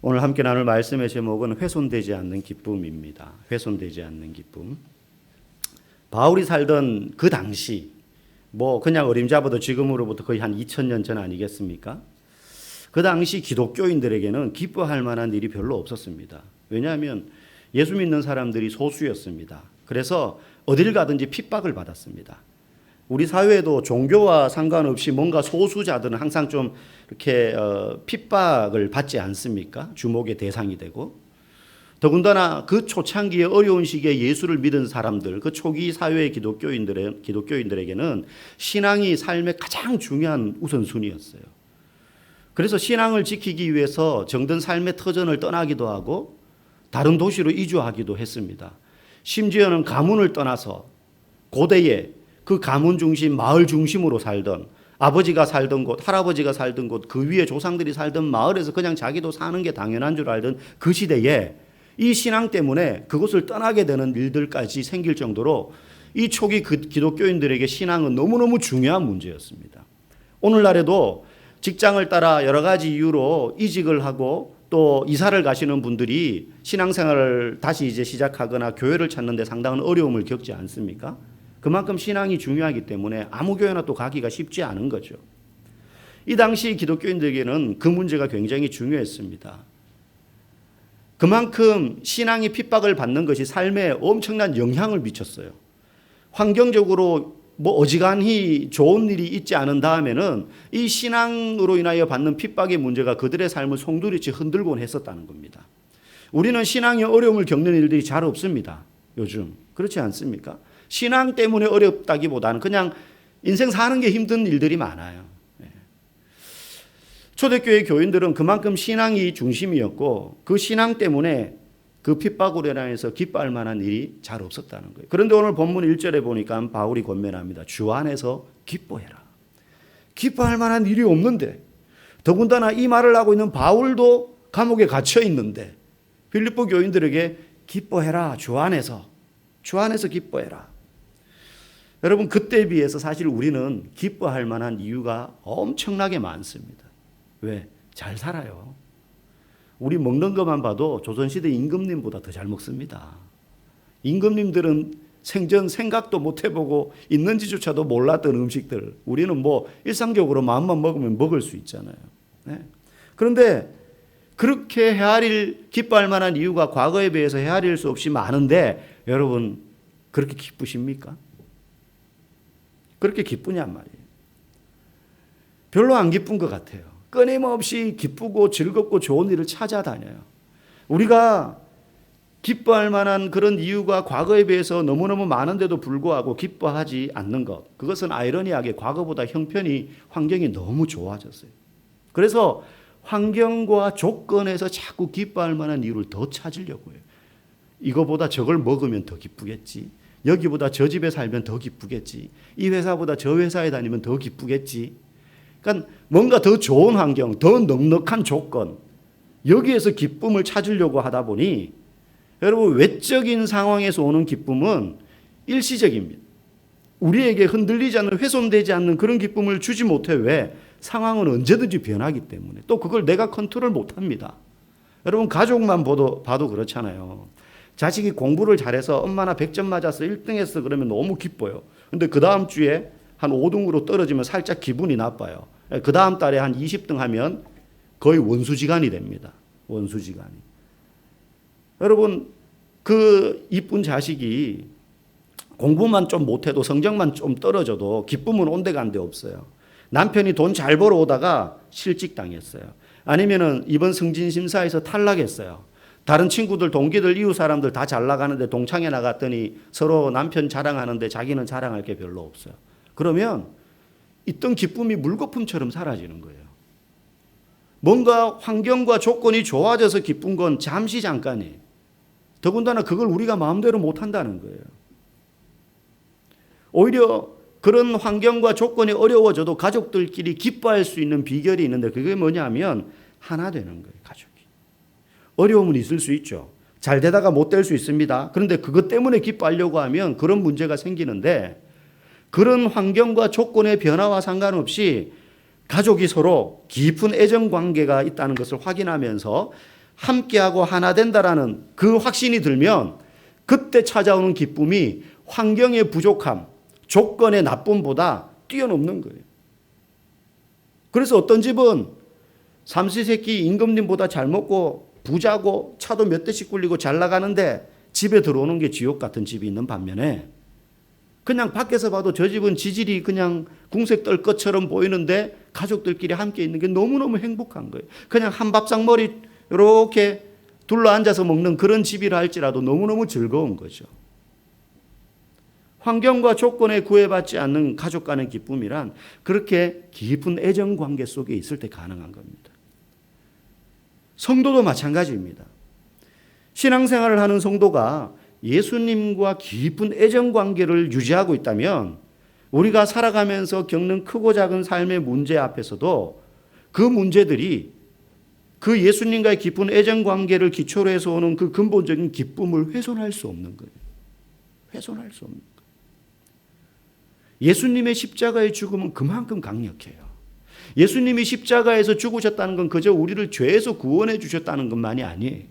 오늘 함께 나눌 말씀의 제목은 훼손되지 않는 기쁨입니다. 훼손되지 않는 기쁨. 바울이 살던 그 당시, 그냥 어림잡아도 지금으로부터 거의 한 2000년 전 아니겠습니까? 그 당시 기독교인들에게는 기뻐할 만한 일이 별로 없었습니다. 왜냐하면 예수 믿는 사람들이 소수였습니다. 그래서 어딜 가든지 핍박을 받았습니다. 우리 사회에도 종교와 상관없이 뭔가 소수자들은 항상 좀 이렇게 핍박을 받지 않습니까? 주목의 대상이 되고. 더군다나 그 초창기에 어려운 시기에 예수를 믿은 사람들, 그 초기 사회의 기독교인들에게는 신앙이 삶의 가장 중요한 우선순위였어요. 그래서 신앙을 지키기 위해서 정든 삶의 터전을 떠나기도 하고 다른 도시로 이주하기도 했습니다. 심지어는 가문을 떠나서 고대에 그 가문 중심, 마을 중심으로 살던, 아버지가 살던 곳, 할아버지가 살던 곳, 그 위에 조상들이 살던 마을에서 그냥 자기도 사는 게 당연한 줄 알던 그 시대에 이 신앙 때문에 그곳을 떠나게 되는 일들까지 생길 정도로 이 초기 기독교인들에게 신앙은 너무너무 중요한 문제였습니다. 오늘날에도 직장을 따라 여러 가지 이유로 이직을 하고 또 이사를 가시는 분들이 신앙생활을 다시 이제 시작하거나 교회를 찾는 데 상당한 어려움을 겪지 않습니까? 그만큼 신앙이 중요하기 때문에 아무 교회나 또 가기가 쉽지 않은 거죠. 이 당시 기독교인들에게는 그 문제가 굉장히 중요했습니다. 그만큼 신앙이 핍박을 받는 것이 삶에 엄청난 영향을 미쳤어요. 환경적으로 어지간히 좋은 일이 있지 않은 다음에는 이 신앙으로 인하여 받는 핍박의 문제가 그들의 삶을 송두리째 흔들곤 했었다는 겁니다. 우리는 신앙의 어려움을 겪는 일들이 잘 없습니다. 요즘. 그렇지 않습니까? 신앙 때문에 어렵다기보다는 그냥 인생 사는 게 힘든 일들이 많아요. 초대교회 교인들은 그만큼 신앙이 중심이었고 그 신앙 때문에 그 핍박으로 인해서 기뻐할 만한 일이 잘 없었다는 거예요. 그런데 오늘 본문 1절에 보니까 바울이 권면합니다. 주 안에서 기뻐해라. 기뻐할 만한 일이 없는데, 더군다나 이 말을 하고 있는 바울도 감옥에 갇혀 있는데 빌립보 교인들에게 기뻐해라. 주 안에서 기뻐해라. 여러분, 그때에 비해서 사실 우리는 기뻐할 만한 이유가 엄청나게 많습니다. 왜? 잘 살아요. 우리 먹는 것만 봐도 조선시대 임금님보다 더 잘 먹습니다. 임금님들은 생전 생각도 못 해보고 있는지조차도 몰랐던 음식들, 우리는 일상적으로 마음만 먹으면 먹을 수 있잖아요. 네? 그런데 그렇게 기뻐할 만한 이유가 과거에 비해서 헤아릴 수 없이 많은데 여러분, 그렇게 기쁘십니까? 그렇게 기쁘냔 말이에요. 별로 안 기쁜 것 같아요. 끊임없이 기쁘고 즐겁고 좋은 일을 찾아다녀요. 우리가 기뻐할 만한 그런 이유가 과거에 비해서 너무너무 많은데도 불구하고 기뻐하지 않는 것. 그것은 아이러니하게 과거보다 형편이, 환경이 너무 좋아졌어요. 그래서 환경과 조건에서 자꾸 기뻐할 만한 이유를 더 찾으려고 해요. 이거보다 저걸 먹으면 더 기쁘겠지. 여기보다 저 집에 살면 더 기쁘겠지. 이 회사보다 저 회사에 다니면 더 기쁘겠지. 그러니까 뭔가 더 좋은 환경, 더 넉넉한 조건, 여기에서 기쁨을 찾으려고 하다 보니 여러분, 외적인 상황에서 오는 기쁨은 일시적입니다. 우리에게 흔들리지 않는, 훼손되지 않는 그런 기쁨을 주지 못해. 왜? 상황은 언제든지 변하기 때문에. 또 그걸 내가 컨트롤 못합니다. 여러분, 가족만 봐도 그렇잖아요. 자식이 공부를 잘해서 엄마나 100점 맞아서 1등 했어 그러면 너무 기뻐요. 근데 그 다음 주에 한 5등으로 떨어지면 살짝 기분이 나빠요. 그 다음 달에 한 20등 하면 거의 원수지간이 됩니다. 원수지간이. 여러분, 그 이쁜 자식이 공부만 좀 못해도, 성적만 좀 떨어져도 기쁨은 온데간데 없어요. 남편이 돈 잘 벌어오다가 실직당했어요. 아니면은 이번 승진심사에서 탈락했어요. 다른 친구들, 동기들, 이웃 사람들 다 잘 나가는데 동창회 나갔더니 서로 남편 자랑하는데 자기는 자랑할 게 별로 없어요. 그러면 있던 기쁨이 물거품처럼 사라지는 거예요. 뭔가 환경과 조건이 좋아져서 기쁜 건 잠시 잠깐이에요. 더군다나 그걸 우리가 마음대로 못한다는 거예요. 오히려 그런 환경과 조건이 어려워져도 가족들끼리 기뻐할 수 있는 비결이 있는데 그게 뭐냐면 하나 되는 거예요. 가족이. 어려움은 있을 수 있죠. 잘 되다가 못 될 수 있습니다. 그런데 그것 때문에 기뻐하려고 하면 그런 문제가 생기는데, 그런 환경과 조건의 변화와 상관없이 가족이 서로 깊은 애정 관계가 있다는 것을 확인하면서 함께하고 하나 된다라는 그 확신이 들면 그때 찾아오는 기쁨이 환경의 부족함, 조건의 나쁨보다 뛰어넘는 거예요. 그래서 어떤 집은 삼시세끼 임금님보다 잘 먹고 부자고 차도 몇 대씩 굴리고 잘 나가는데 집에 들어오는 게 지옥 같은 집이 있는 반면에 그냥 밖에서 봐도 저 집은 지질이 그냥 궁색 떨 것처럼 보이는데 가족들끼리 함께 있는 게 너무너무 행복한 거예요. 그냥 한 밥상머리 이렇게 둘러 앉아서 먹는 그런 집이라 할지라도 너무너무 즐거운 거죠. 환경과 조건에 구애받지 않는 가족 간의 기쁨이란 그렇게 깊은 애정관계 속에 있을 때 가능한 겁니다. 성도도 마찬가지입니다. 신앙생활을 하는 성도가 예수님과 깊은 애정관계를 유지하고 있다면 우리가 살아가면서 겪는 크고 작은 삶의 문제 앞에서도 그 문제들이 그 예수님과의 깊은 애정관계를 기초로 해서 오는 그 근본적인 기쁨을 훼손할 수 없는 거예요. 훼손할 수 없는 거예요. 예수님의 십자가의 죽음은 그만큼 강력해요. 예수님이 십자가에서 죽으셨다는 건 그저 우리를 죄에서 구원해 주셨다는 것만이 아니에요.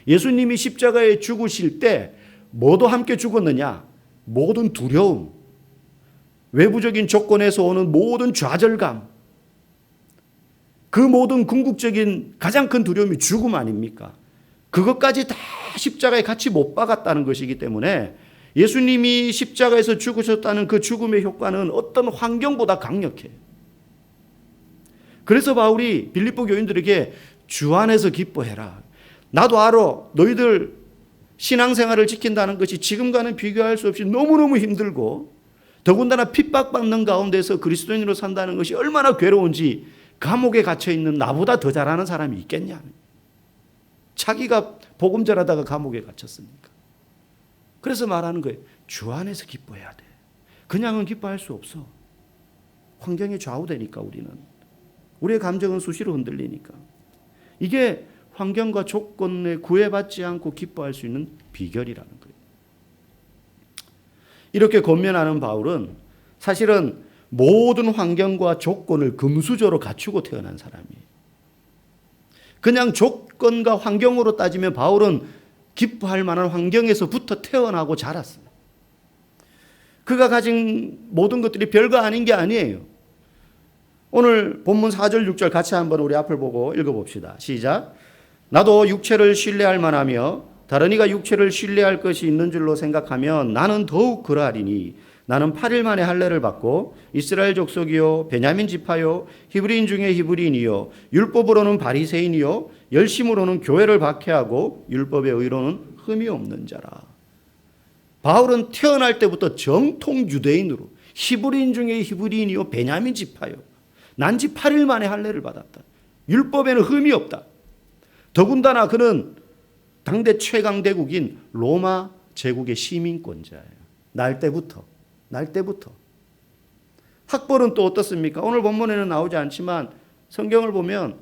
예수님이 십자가에 죽으실 때 뭐도 함께 죽었느냐? 모든 두려움, 외부적인 조건에서 오는 모든 좌절감, 그 모든 궁극적인 가장 큰 두려움이 죽음 아닙니까? 그것까지 다 십자가에 같이 못 박았다는 것이기 때문에 예수님이 십자가에서 죽으셨다는 그 죽음의 효과는 어떤 환경보다 강력해요. 그래서 바울이 빌립보 교인들에게 주 안에서 기뻐해라. 나도 알아. 너희들 신앙생활을 지킨다는 것이 지금과는 비교할 수 없이 너무너무 힘들고 더군다나 핍박받는 가운데서 그리스도인으로 산다는 것이 얼마나 괴로운지 감옥에 갇혀있는 나보다 더 잘하는 사람이 있겠냐. 자기가 복음 전하다가 감옥에 갇혔으니까. 그래서 말하는 거예요. 주 안에서 기뻐해야 돼. 그냥은 기뻐할 수 없어. 환경에 좌우되니까 우리는. 우리의 감정은 수시로 흔들리니까. 이게 환경과 조건에 구애받지 않고 기뻐할 수 있는 비결이라는 거예요. 이렇게 권면하는 바울은 사실은 모든 환경과 조건을 금수저로 갖추고 태어난 사람이에요. 그냥 조건과 환경으로 따지면 바울은 기뻐할 만한 환경에서부터 태어나고 자랐어요. 그가 가진 모든 것들이 별거 아닌 게 아니에요. 오늘 본문 4절 6절 같이 한번 우리 앞을 보고 읽어봅시다. 시작. 나도 육체를 신뢰할 만하며 다른 이가 육체를 신뢰할 것이 있는 줄로 생각하면 나는 더욱 그러하리니 나는 8일 만에 할례를 받고 이스라엘 족속이요 베냐민 지파요 히브리인 중에 히브리인이요 율법으로는 바리새인이요 열심으로는 교회를 박해하고 율법의 의로는 흠이 없는 자라. 바울은 태어날 때부터 정통 유대인으로 히브리인 중에 히브리인이요 베냐민 지파요 난지 8일 만에 할례를 받았다. 율법에는 흠이 없다. 더군다나 그는 당대 최강대국인 로마 제국의 시민권자예요. 날 때부터. 학벌은 또 어떻습니까? 오늘 본문에는 나오지 않지만 성경을 보면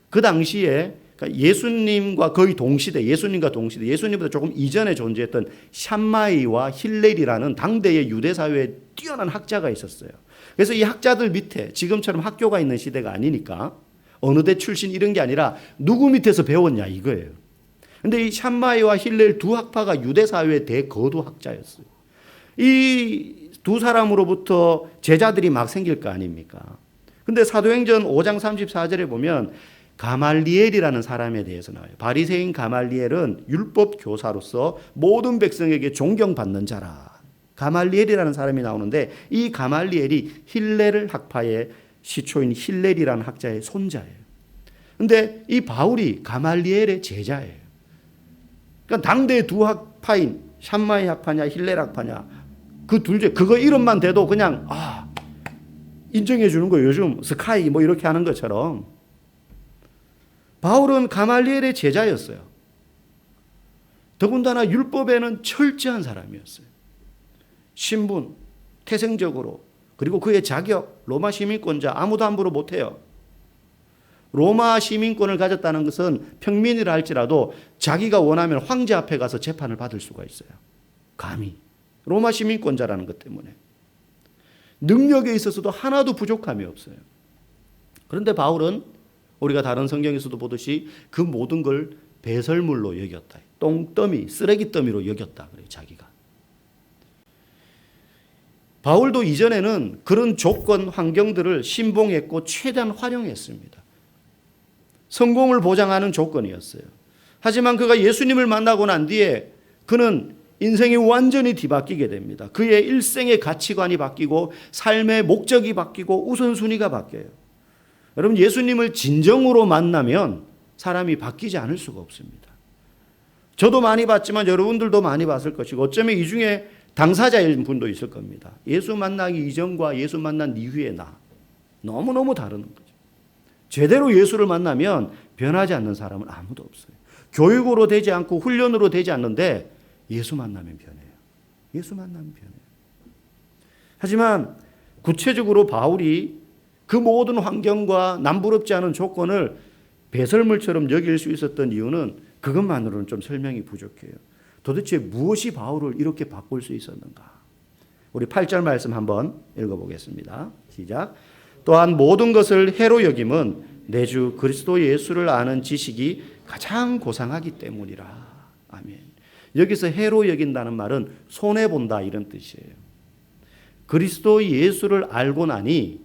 그 당시에 예수님과 거의 동시대, 예수님보다 조금 이전에 존재했던 샴마이와 힐렐이라는 당대의 유대사회에 뛰어난 학자가 있었어요. 그래서 이 학자들 밑에 지금처럼 학교가 있는 시대가 아니니까 어느 대 출신 이런 게 아니라 누구 밑에서 배웠냐 이거예요. 근데 이 샴마이와 힐렐 두 학파가 유대사회의 대거도 학자였어요. 이 두 사람으로부터 제자들이 막 생길 거 아닙니까? 근데 사도행전 5장 34절에 보면 가말리엘이라는 사람에 대해서 나와요. 바리새인 가말리엘은 율법 교사로서 모든 백성에게 존경받는 자라. 가말리엘이라는 사람이 나오는데 이 가말리엘이 힐렐 학파의 시초인 힐렐이라는 학자의 손자예요. 근데 이 바울이 가말리엘의 제자예요. 그러니까 당대의 두 학파인 샴마이 학파냐 힐렐 학파냐 그 둘 중에 그거 이름만 대도 그냥 인정해 주는 거예요. 요즘 스카이 뭐 이렇게 하는 것처럼. 바울은 가말리엘의 제자였어요. 더군다나 율법에는 철저한 사람이었어요. 신분, 태생적으로 그리고 그의 자격, 로마 시민권자 아무도 함부로 못해요. 로마 시민권을 가졌다는 것은 평민이라 할지라도 자기가 원하면 황제 앞에 가서 재판을 받을 수가 있어요. 감히. 로마 시민권자라는 것 때문에. 능력에 있어서도 하나도 부족함이 없어요. 그런데 바울은 우리가 다른 성경에서도 보듯이 그 모든 걸 배설물로 여겼다. 똥더미, 쓰레기 더미로 여겼다. 그래요, 자기가. 바울도 이전에는 그런 조건, 환경들을 신봉했고 최대한 활용했습니다. 성공을 보장하는 조건이었어요. 하지만 그가 예수님을 만나고 난 뒤에 그는 인생이 완전히 뒤바뀌게 됩니다. 그의 일생의 가치관이 바뀌고 삶의 목적이 바뀌고 우선순위가 바뀌어요. 여러분, 예수님을 진정으로 만나면 사람이 바뀌지 않을 수가 없습니다. 저도 많이 봤지만 여러분들도 많이 봤을 것이고 어쩌면 이 중에 당사자인 분도 있을 겁니다. 예수 만나기 이전과 예수 만난 이후의 나 너무너무 다른 거죠. 제대로 예수를 만나면 변하지 않는 사람은 아무도 없어요. 교육으로 되지 않고 훈련으로 되지 않는데 예수 만나면 변해요. 예수 만나면 변해요. 하지만 구체적으로 바울이 그 모든 환경과 남부럽지 않은 조건을 배설물처럼 여길 수 있었던 이유는 그것만으로는 좀 설명이 부족해요. 도대체 무엇이 바울을 이렇게 바꿀 수 있었는가? 우리 8절 말씀 한번 읽어보겠습니다. 시작. 또한 모든 것을 해로 여김은 내 주 그리스도 예수를 아는 지식이 가장 고상하기 때문이라. 아멘. 여기서 해로 여긴다는 말은 손해본다 이런 뜻이에요. 그리스도 예수를 알고 나니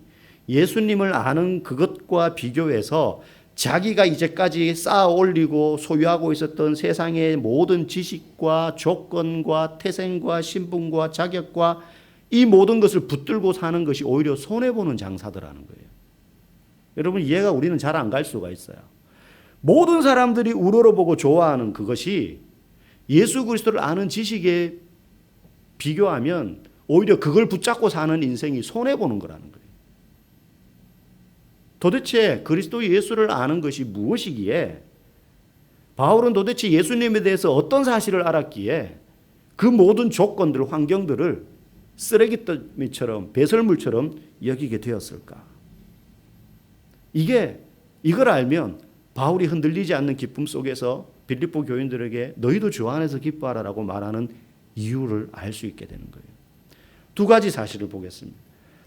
예수님을 아는 그것과 비교해서 자기가 이제까지 쌓아 올리고 소유하고 있었던 세상의 모든 지식과 조건과 태생과 신분과 자격과 이 모든 것을 붙들고 사는 것이 오히려 손해보는 장사더라는 거예요. 여러분, 이해가 우리는 잘 안 갈 수가 있어요. 모든 사람들이 우러러보고 좋아하는 그것이 예수 그리스도를 아는 지식에 비교하면 오히려 그걸 붙잡고 사는 인생이 손해보는 거라는 거예요. 도대체 그리스도 예수를 아는 것이 무엇이기에 바울은 도대체 예수님에 대해서 어떤 사실을 알았기에 그 모든 조건들, 환경들을 쓰레기더미처럼 배설물처럼 여기게 되었을까? 이걸 알면 바울이 흔들리지 않는 기쁨 속에서 빌립보 교인들에게 너희도 주 안에서 기뻐하라라고 말하는 이유를 알 수 있게 되는 거예요. 두 가지 사실을 보겠습니다.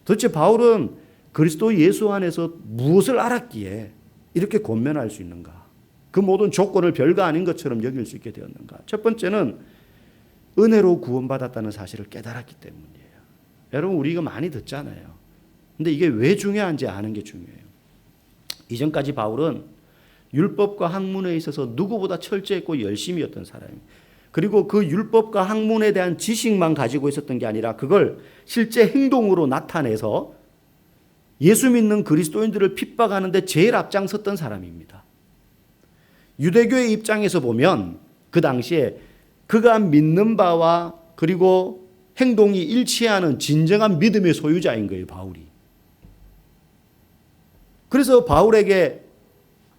도대체 바울은 그리스도 예수 안에서 무엇을 알았기에 이렇게 권면할 수 있는가? 그 모든 조건을 별거 아닌 것처럼 여길 수 있게 되었는가? 첫 번째는 은혜로 구원받았다는 사실을 깨달았기 때문이에요. 여러분, 우리 이거 많이 듣잖아요. 근데 이게 왜 중요한지 아는 게 중요해요. 이전까지 바울은 율법과 학문에 있어서 누구보다 철저했고 열심이었던 사람입니다. 그리고 그 율법과 학문에 대한 지식만 가지고 있었던 게 아니라 그걸 실제 행동으로 나타내서 예수 믿는 그리스도인들을 핍박하는데 제일 앞장섰던 사람입니다. 유대교의 입장에서 보면 그 당시에 그가 믿는 바와 그리고 행동이 일치하는 진정한 믿음의 소유자인 거예요, 바울이. 그래서 바울에게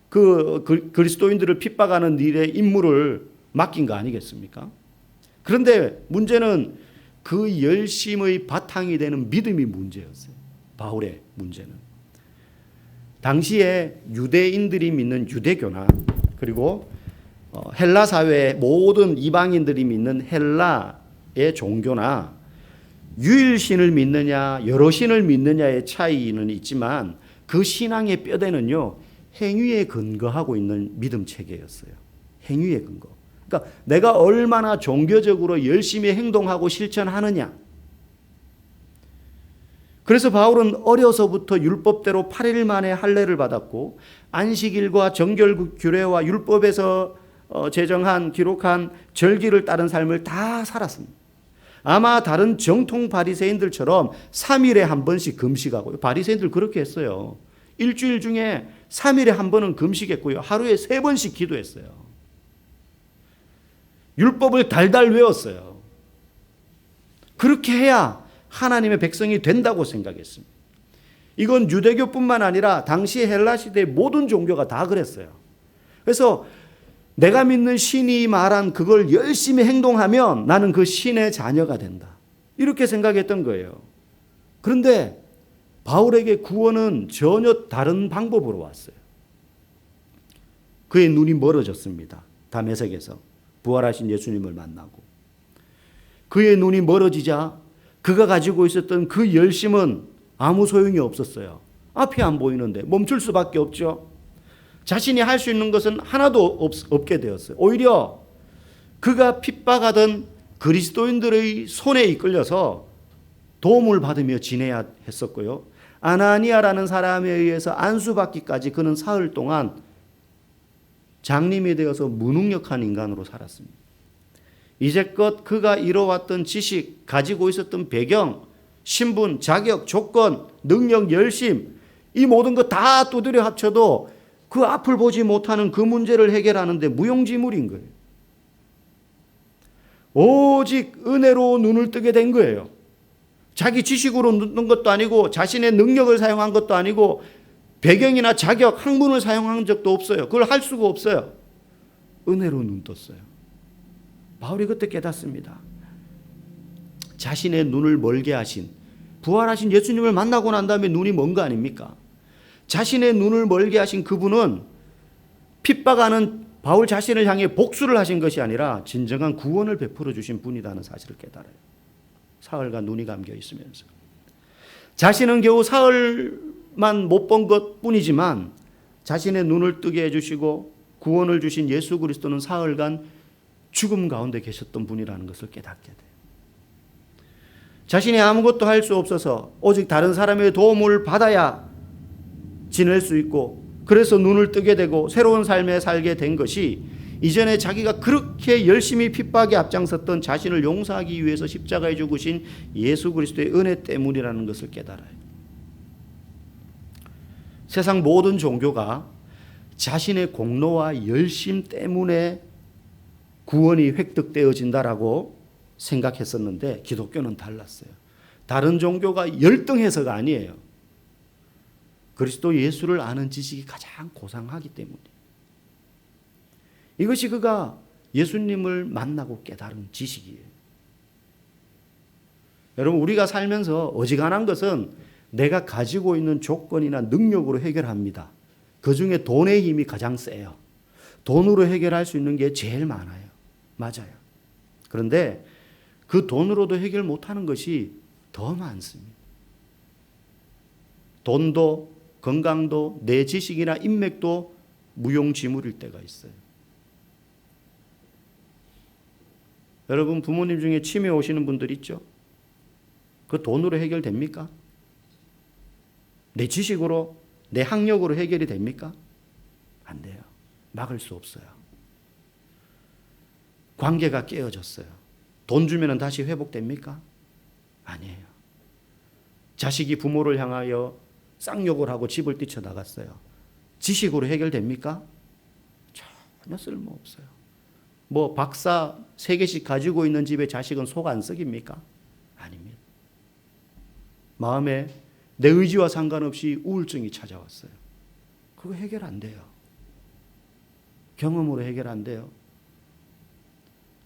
그 그리스도인들을 핍박하는 일의 임무를 맡긴 거 아니겠습니까? 그런데 문제는 그 열심의 바탕이 되는 믿음이 문제였어요. 바울의 문제는. 당시에 유대인들이 믿는 유대교나 그리고 헬라 사회의 모든 이방인들이 믿는 헬라의 종교나 유일신을 믿느냐 여러 신을 믿느냐의 차이는 있지만 그 신앙의 뼈대는요, 행위에 근거하고 있는 믿음 체계였어요. 행위에 근거. 그러니까 내가 얼마나 종교적으로 열심히 행동하고 실천하느냐. 그래서 바울은 어려서부터 율법대로 8일 만에 할례를 받았고 안식일과 정결 규례와 율법에서 제정한 기록한 절기를 따른 삶을 다 살았습니다. 아마 다른 정통 바리새인들처럼 3일에 한 번씩 금식하고요. 바리새인들 그렇게 했어요. 일주일 중에 3일에 한 번은 금식했고요. 하루에 3번씩 기도했어요. 율법을 달달 외웠어요. 그렇게 해야 하나님의 백성이 된다고 생각했습니다. 이건 유대교뿐만 아니라 당시 헬라 시대의 모든 종교가 다 그랬어요. 그래서 내가 믿는 신이 말한 그걸 열심히 행동하면 나는 그 신의 자녀가 된다. 이렇게 생각했던 거예요. 그런데 바울에게 구원은 전혀 다른 방법으로 왔어요. 그의 눈이 멀어졌습니다. 다메섹에서 부활하신 예수님을 만나고. 그의 눈이 멀어지자 그가 가지고 있었던 그 열심은 아무 소용이 없었어요. 앞이 안 보이는데 멈출 수밖에 없죠. 자신이 할 수 있는 것은 하나도 없게 되었어요. 오히려 그가 핍박하던 그리스도인들의 손에 이끌려서 도움을 받으며 지내야 했었고요. 아나니아라는 사람에 의해서 안수받기까지 그는 사흘 동안 장님이 되어서 무능력한 인간으로 살았습니다. 이제껏 그가 이뤄왔던 지식, 가지고 있었던 배경, 신분, 자격, 조건, 능력, 열심, 이 모든 것 다 두드려 합쳐도 그 앞을 보지 못하는 그 문제를 해결하는데 무용지물인 거예요. 오직 은혜로 눈을 뜨게 된 거예요. 자기 지식으로 눈 것도 아니고 자신의 능력을 사용한 것도 아니고 배경이나 자격, 학문을 사용한 적도 없어요. 그걸 할 수가 없어요. 은혜로 눈 떴어요. 바울이 그때 깨닫습니다. 자신의 눈을 멀게 하신, 부활하신 예수님을 만나고 난 다음에 눈이 먼 거 아닙니까? 자신의 눈을 멀게 하신 그분은 핍박하는 바울 자신을 향해 복수를 하신 것이 아니라 진정한 구원을 베풀어 주신 분이라는 사실을 깨달아요. 사흘간 눈이 감겨 있으면서. 자신은 겨우 사흘만 못 본 것뿐이지만 자신의 눈을 뜨게 해주시고 구원을 주신 예수 그리스도는 사흘간 죽음 가운데 계셨던 분이라는 것을 깨닫게 돼요. 자신이 아무것도 할 수 없어서 오직 다른 사람의 도움을 받아야 지낼 수 있고 그래서 눈을 뜨게 되고 새로운 삶에 살게 된 것이 이전에 자기가 그렇게 열심히 핍박에 앞장섰던 자신을 용서하기 위해서 십자가에 죽으신 예수 그리스도의 은혜 때문이라는 것을 깨달아요. 세상 모든 종교가 자신의 공로와 열심 때문에 구원이 획득되어진다라고 생각했었는데 기독교는 달랐어요. 다른 종교가 열등해서가 아니에요. 그리스도 예수를 아는 지식이 가장 고상하기 때문이에요. 이것이 그가 예수님을 만나고 깨달은 지식이에요. 여러분, 우리가 살면서 어지간한 것은 내가 가지고 있는 조건이나 능력으로 해결합니다. 그 중에 돈의 힘이 가장 세요. 돈으로 해결할 수 있는 게 제일 많아요. 맞아요. 그런데 그 돈으로도 해결 못하는 것이 더 많습니다. 돈도 건강도 내 지식이나 인맥도 무용지물일 때가 있어요. 여러분, 부모님 중에 치매 오시는 분들 있죠? 그 돈으로 해결됩니까? 내 지식으로, 내 학력으로 해결이 됩니까? 안 돼요. 막을 수 없어요. 관계가 깨어졌어요. 돈 주면 다시 회복됩니까? 아니에요. 자식이 부모를 향하여 쌍욕을 하고 집을 뛰쳐나갔어요. 지식으로 해결됩니까? 전혀 쓸모없어요. 뭐 박사 3개씩 가지고 있는 집에 자식은 속 안 썩입니까? 아닙니다. 마음에 내 의지와 상관없이 우울증이 찾아왔어요. 그거 해결 안 돼요. 경험으로 해결 안 돼요.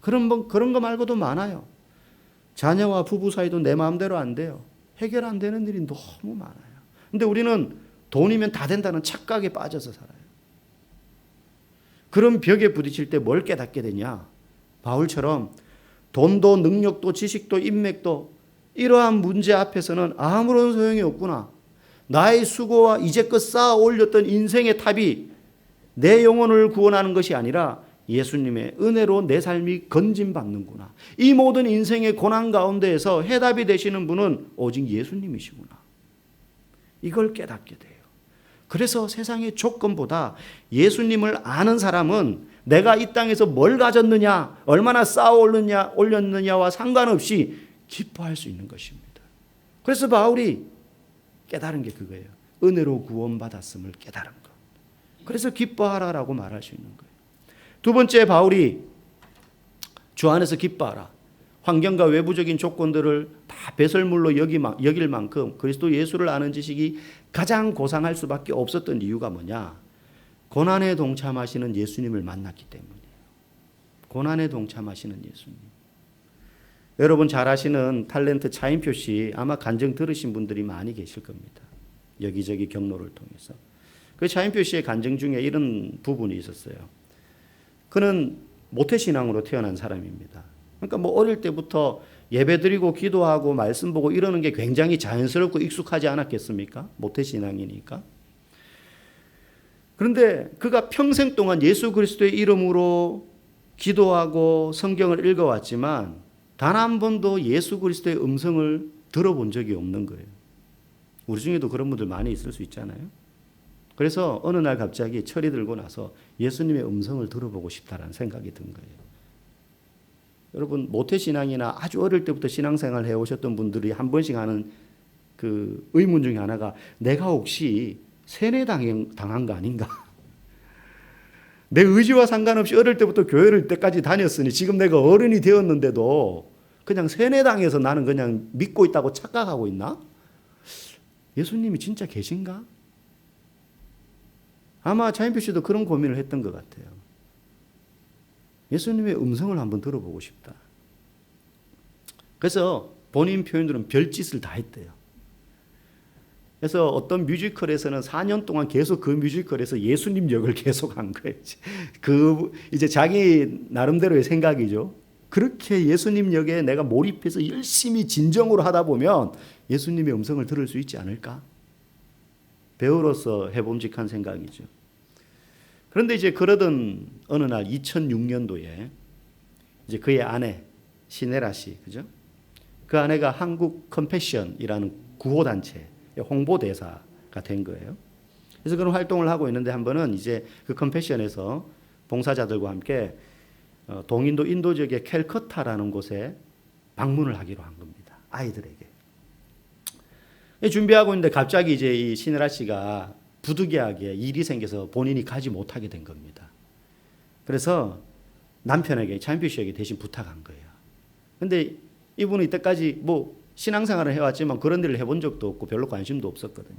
그런 거 말고도 많아요. 자녀와 부부 사이도 내 마음대로 안 돼요. 해결 안 되는 일이 너무 많아요. 근데 우리는 돈이면 다 된다는 착각에 빠져서 살아요. 그런 벽에 부딪힐 때 뭘 깨닫게 되냐? 바울처럼 돈도 능력도 지식도 인맥도 이러한 문제 앞에서는 아무런 소용이 없구나. 나의 수고와 이제껏 쌓아 올렸던 인생의 탑이 내 영혼을 구원하는 것이 아니라 예수님의 은혜로 내 삶이 건진받는구나. 이 모든 인생의 고난 가운데에서 해답이 되시는 분은 오직 예수님이시구나. 이걸 깨닫게 돼요. 그래서 세상의 조건보다 예수님을 아는 사람은 내가 이 땅에서 뭘 가졌느냐, 얼마나 쌓아 올렸느냐와 상관없이 기뻐할 수 있는 것입니다. 그래서 바울이 깨달은 게 그거예요. 은혜로 구원받았음을 깨달은 것. 그래서 기뻐하라라고 말할 수 있는 거예요. 두 번째, 바울이 주 안에서 기뻐하라. 환경과 외부적인 조건들을 다 배설물로 여길 만큼 그리스도 예수를 아는 지식이 가장 고상할 수밖에 없었던 이유가 뭐냐? 고난에 동참하시는 예수님을 만났기 때문이에요. 고난에 동참하시는 예수님. 여러분 잘 아시는 탤런트 차인표 씨 아마 간증 들으신 분들이 많이 계실 겁니다. 여기저기 경로를 통해서. 그 차인표 씨의 간증 중에 이런 부분이 있었어요. 그는 모태신앙으로 태어난 사람입니다. 그러니까 뭐 어릴 때부터 예배드리고 기도하고 말씀 보고 이러는 게 굉장히 자연스럽고 익숙하지 않았겠습니까? 모태신앙이니까. 그런데 그가 평생 동안 예수 그리스도의 이름으로 기도하고 성경을 읽어왔지만 단 한 번도 예수 그리스도의 음성을 들어본 적이 없는 거예요. 우리 중에도 그런 분들 많이 있을 수 있잖아요. 그래서 어느 날 갑자기 철이 들고 나서 예수님의 음성을 들어보고 싶다라는 생각이 든 거예요. 여러분, 모태신앙이나 아주 어릴 때부터 신앙생활을 해오셨던 분들이 한 번씩 하는 그 의문 중에 하나가, 내가 혹시 세뇌당한 거 아닌가? 내 의지와 상관없이 어릴 때부터 교회를 때까지 다녔으니 지금 내가 어른이 되었는데도 그냥 세뇌당해서 나는 그냥 믿고 있다고 착각하고 있나? 예수님이 진짜 계신가? 아마 차인표 씨도 그런 고민을 했던 것 같아요. 예수님의 음성을 한번 들어보고 싶다. 그래서 본인 표현들은 별짓을 다 했대요. 그래서 어떤 뮤지컬에서는 4년 동안 계속 그 뮤지컬에서 예수님 역을 계속 한 거예요. 이제 자기 나름대로의 생각이죠. 그렇게 예수님 역에 내가 몰입해서 열심히 진정으로 하다 보면 예수님의 음성을 들을 수 있지 않을까? 배우로서 해봄직한 생각이죠. 그런데 이제 그러던 어느 날 2006년도에 이제 그의 아내 시네라 씨, 그죠? 그 아내가 한국 컴패션이라는 구호단체 홍보대사가 된 거예요. 그래서 그런 활동을 하고 있는데 한 번은 이제 그 컴패션에서 봉사자들과 함께 동인도 인도 지역의 캘커타라는 곳에 방문을 하기로 한 겁니다. 아이들에게. 준비하고 있는데 갑자기 이제 이 시네라 씨가 부득이하게 일이 생겨서 본인이 가지 못하게 된 겁니다. 그래서 남편에게, 차인표 씨에게 대신 부탁한 거예요. 근데 이분은 이때까지 뭐 신앙생활을 해왔지만 그런 일을 해본 적도 없고 별로 관심도 없었거든요.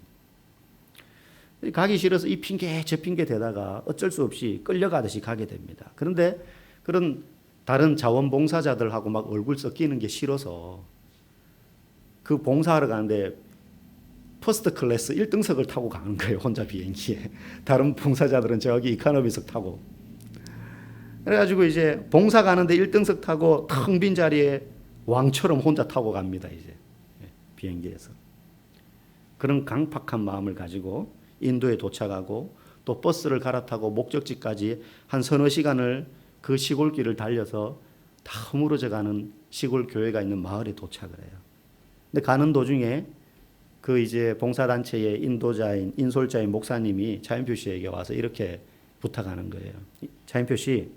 가기 싫어서 이 핑계 저 핑계 대다가 어쩔 수 없이 끌려가듯이 가게 됩니다. 그런데 그런 다른 자원봉사자들하고 막 얼굴 섞이는 게 싫어서 그 봉사하러 가는데 퍼스트 클래스 1등석을 타고 가는 거예요. 혼자 비행기에. 다른 봉사자들은 저기 이코노미석 타고. 그래가지고 이제 봉사 가는데 1등석 타고 텅 빈 자리에 왕처럼 혼자 타고 갑니다. 이제 비행기에서. 그런 강팍한 마음을 가지고 인도에 도착하고 또 버스를 갈아타고 목적지까지 한 서너 시간을 그 시골길을 달려서 다 허물어져 가는 시골 교회가 있는 마을에 도착을 해요. 근데 가는 도중에 그 이제 봉사단체의 인솔자인 목사님이 차인표 씨에게 와서 이렇게 부탁하는 거예요. 차인표 씨,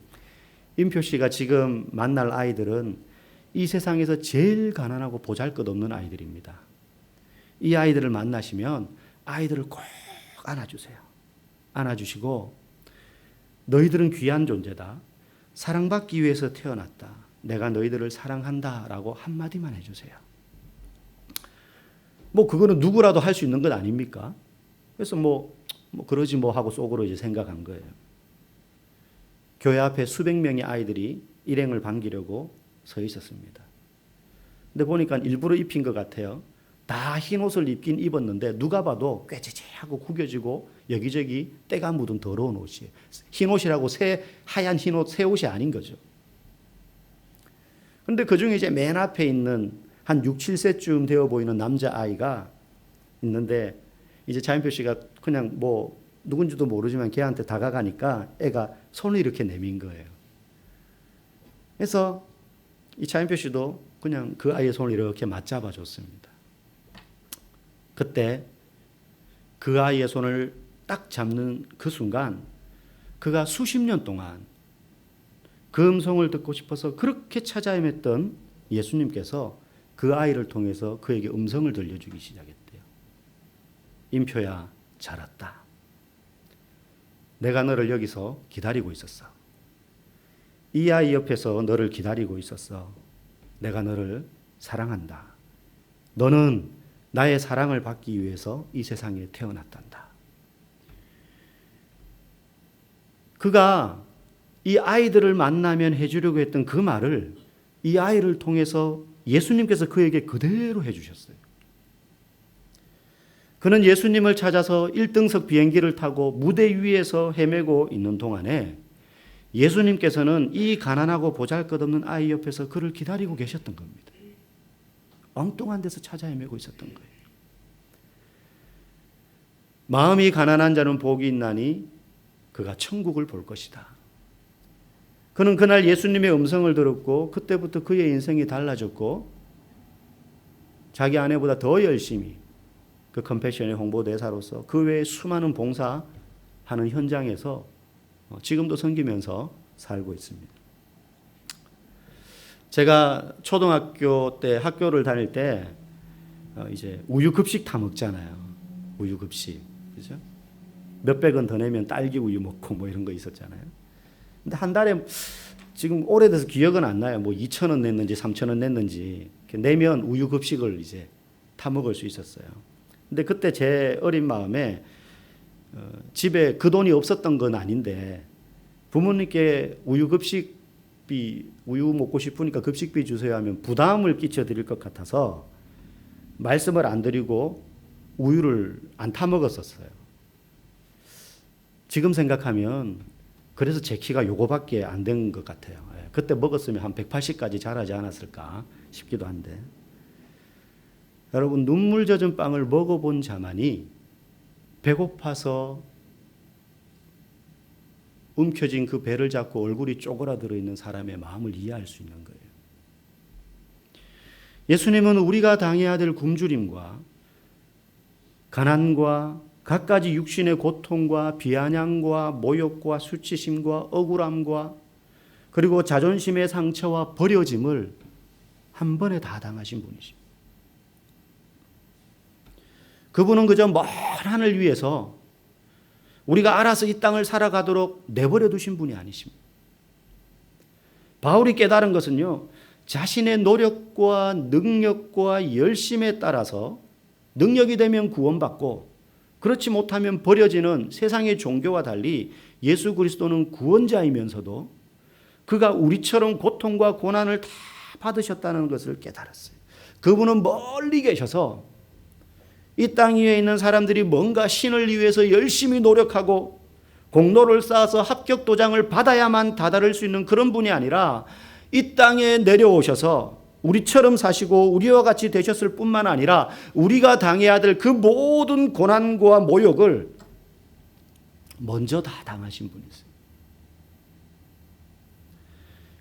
임표 씨가 지금 만날 아이들은 이 세상에서 제일 가난하고 보잘것없는 아이들입니다. 이 아이들을 만나시면 아이들을 꼭 안아주세요. 안아주시고, 너희들은 귀한 존재다. 사랑받기 위해서 태어났다. 내가 너희들을 사랑한다. 라고 한마디만 해주세요. 뭐 그거는 누구라도 할 수 있는 것 아닙니까? 그래서 뭐 그러지 뭐 하고 속으로 이제 생각한 거예요. 교회 앞에 수백 명의 아이들이 일행을 반기려고 서 있었습니다. 근데 보니까 일부러 입힌 것 같아요. 다 흰 옷을 입긴 입었는데 누가 봐도 꾀지지하고 구겨지고 여기저기 때가 묻은 더러운 옷이에요. 흰 옷이라고 하얀 흰 옷, 새 옷이 아닌 거죠. 그런데 그중에 이제 맨 앞에 있는 한 6, 7세쯤 되어 보이는 남자아이가 있는데 이제 차인표 씨가 그냥 뭐 누군지도 모르지만 걔한테 다가가니까 애가 손을 이렇게 내민 거예요. 그래서 이 차인표 씨도 그냥 그 아이의 손을 이렇게 맞잡아 줬습니다. 그때 그 아이의 손을 딱 잡는 그 순간 그가 수십 년 동안 그 음성을 듣고 싶어서 그렇게 찾아 헤맸던 예수님께서 그 아이를 통해서 그에게 음성을 들려주기 시작했대요. 임표야, 잘 왔다. 내가 너를 여기서 기다리고 있었어. 이 아이 옆에서 너를 기다리고 있었어. 내가 너를 사랑한다. 너는 나의 사랑을 받기 위해서 이 세상에 태어났단다. 그가 이 아이들을 만나면 해주려고 했던 그 말을 이 아이를 통해서 예수님께서 그에게 그대로 해주셨어요. 그는 예수님을 찾아서 1등석 비행기를 타고 무대 위에서 헤매고 있는 동안에 예수님께서는 이 가난하고 보잘것없는 아이 옆에서 그를 기다리고 계셨던 겁니다. 엉뚱한 데서 찾아 헤매고 있었던 거예요. 마음이 가난한 자는 복이 있나니 그가 천국을 볼 것이다. 그는 그날 예수님의 음성을 들었고 그때부터 그의 인생이 달라졌고 자기 아내보다 더 열심히 그 컴패션의 홍보대사로서 그 외에 수많은 봉사하는 현장에서 지금도 섬기면서 살고 있습니다. 제가 초등학교 때 학교를 다닐 때 이제 우유급식 다 먹잖아요. 우유급식. 그죠? 몇백 원 더 내면 딸기 우유 먹고 뭐 이런 거 있었잖아요. 근데 한 달에 지금 오래돼서 기억은 안 나요. 뭐 2,000원 냈는지 3,000원 냈는지 내면 우유급식을 이제 타 먹을 수 있었어요. 근데 그때 제 어린 마음에 집에 그 돈이 없었던 건 아닌데 부모님께 우유급식비 우유 먹고 싶으니까 급식비 주세요 하면 부담을 끼쳐 드릴 것 같아서 말씀을 안 드리고 우유를 안 타 먹었었어요. 지금 생각하면 그래서 제 키가 요거밖에 안 된 것 같아요. 그때 먹었으면 한 180까지 자라지 않았을까 싶기도 한데 여러분 눈물 젖은 빵을 먹어본 자만이 배고파서 움켜진 그 배를 잡고 얼굴이 쪼그라들어 있는 사람의 마음을 이해할 수 있는 거예요. 예수님은 우리가 당해야 될 굶주림과 가난과 갖가지 육신의 고통과 비아냥과 모욕과 수치심과 억울함과 그리고 자존심의 상처와 버려짐을 한 번에 다 당하신 분이십니다. 그분은 그저 먼 하늘 위에서 우리가 알아서 이 땅을 살아가도록 내버려 두신 분이 아니십니다. 바울이 깨달은 것은요, 자신의 노력과 능력과 열심에 따라서 능력이 되면 구원받고 그렇지 못하면 버려지는 세상의 종교와 달리 예수 그리스도는 구원자이면서도 그가 우리처럼 고통과 고난을 다 받으셨다는 것을 깨달았어요. 그분은 멀리 계셔서 이 땅 위에 있는 사람들이 뭔가 신을 위해서 열심히 노력하고 공로를 쌓아서 합격 도장을 받아야만 다다를 수 있는 그런 분이 아니라 이 땅에 내려오셔서 우리처럼 사시고 우리와 같이 되셨을 뿐만 아니라 우리가 당해야 될 그 모든 고난과 모욕을 먼저 다 당하신 분이세요.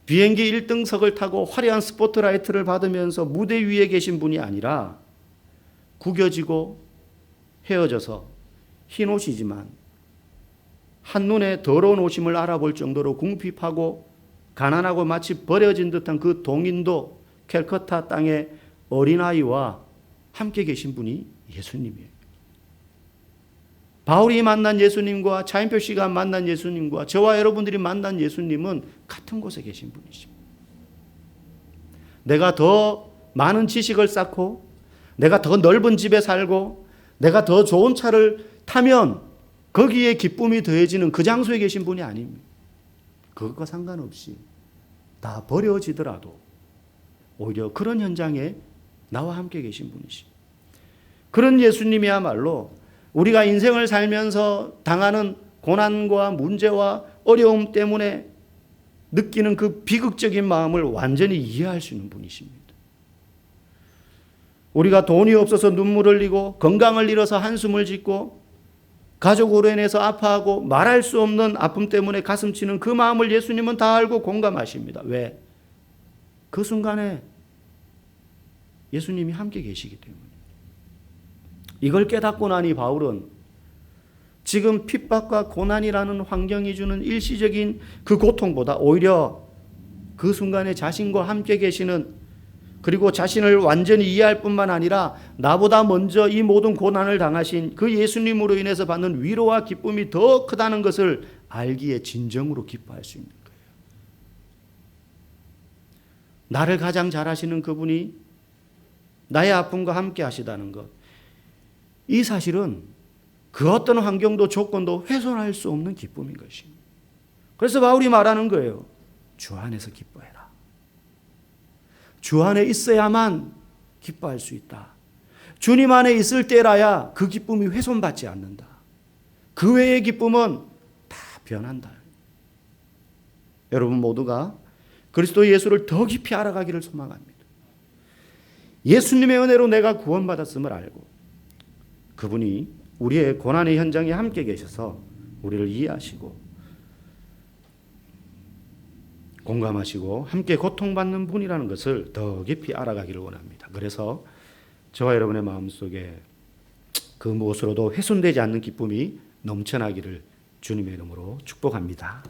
비행기 1등석을 타고 화려한 스포트라이트를 받으면서 무대 위에 계신 분이 아니라 구겨지고 헤어져서 흰 옷이지만 한눈에 더러운 옷임을 알아볼 정도로 궁핍하고 가난하고 마치 버려진 듯한 그 동인도 캘커타 땅의 어린아이와 함께 계신 분이 예수님이에요. 바울이 만난 예수님과 차인표 씨가 만난 예수님과 저와 여러분들이 만난 예수님은 같은 곳에 계신 분이십니다. 내가 더 많은 지식을 쌓고 내가 더 넓은 집에 살고 내가 더 좋은 차를 타면 거기에 기쁨이 더해지는 그 장소에 계신 분이 아닙니다. 그것과 상관없이 다 버려지더라도 오히려 그런 현장에 나와 함께 계신 분이십니다. 그런 예수님이야말로 우리가 인생을 살면서 당하는 고난과 문제와 어려움 때문에 느끼는 그 비극적인 마음을 완전히 이해할 수 있는 분이십니다. 우리가 돈이 없어서 눈물을 흘리고 건강을 잃어서 한숨을 짓고 가족으로 인해서 아파하고 말할 수 없는 아픔 때문에 가슴 치는 그 마음을 예수님은 다 알고 공감하십니다. 왜? 그 순간에 예수님이 함께 계시기 때문에. 이걸 깨닫고 나니 바울은 지금 핍박과 고난이라는 환경이 주는 일시적인 그 고통보다 오히려 그 순간에 자신과 함께 계시는 그리고 자신을 완전히 이해할 뿐만 아니라 나보다 먼저 이 모든 고난을 당하신 그 예수님으로 인해서 받는 위로와 기쁨이 더 크다는 것을 알기에 진정으로 기뻐할 수 있는 거예요. 나를 가장 잘 아시는 그분이 나의 아픔과 함께 하시다는 것. 이 사실은 그 어떤 환경도 조건도 훼손할 수 없는 기쁨인 것입니다. 그래서 바울이 말하는 거예요. 주 안에서 기뻐해라. 주 안에 있어야만 기뻐할 수 있다. 주님 안에 있을 때라야 그 기쁨이 훼손받지 않는다. 그 외의 기쁨은 다 변한다. 여러분 모두가 그리스도 예수를 더 깊이 알아가기를 소망합니다. 예수님의 은혜로 내가 구원받았음을 알고 그분이 우리의 고난의 현장에 함께 계셔서 우리를 이해하시고 공감하시고 함께 고통받는 분이라는 것을 더 깊이 알아가기를 원합니다. 그래서 저와 여러분의 마음속에 그 무엇으로도 훼손되지 않는 기쁨이 넘쳐나기를 주님의 이름으로 축복합니다.